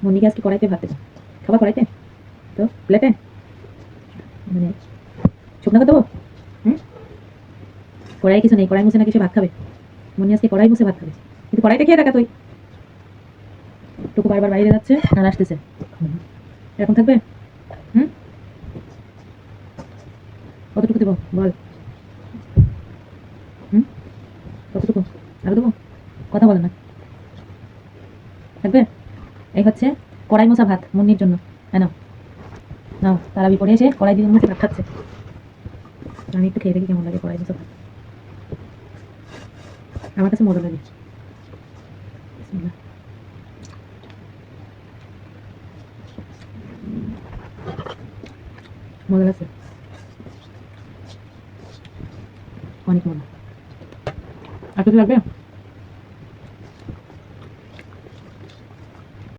মুন্নিকে আজকে কড়াইতে ভাত দেবো। খাবার কড়াইতে তো প্লেটে মানে শুকনো করে দেবো। হুম, কড়াই কিছু নেই, কড়াই মুছে নাকি সে ভাত খাবে। মুন্নি আজকে কড়াই মুছে ভাত খাবে, কিন্তু কড়াইতে খেয়ে দেখা তুই। টুকু বারবার বাইরে যাচ্ছে আর আসতেছে, এরকম থাকবে? হুম, কতটুকু দেবো বল? হুম, কতটুকু আরো দেবো? কথা বলে না, থাকবে? এই হচ্ছে কড়াই মোছা ভাত মুন্নির জন্য। হ্যাঁ নাও, নাও। তারাবি পড়ে এসে কড়াই দিয়ে মুছে ভাত খাচ্ছে। আমি একটু খেয়ে দেখি কেমন লাগে কড়াই মোছা ভাত। আমার কাছে মজা লাগে। বিসমিল্লাহ। মজা লাগছে, অনেক মজা। আর কিছু লাগবে?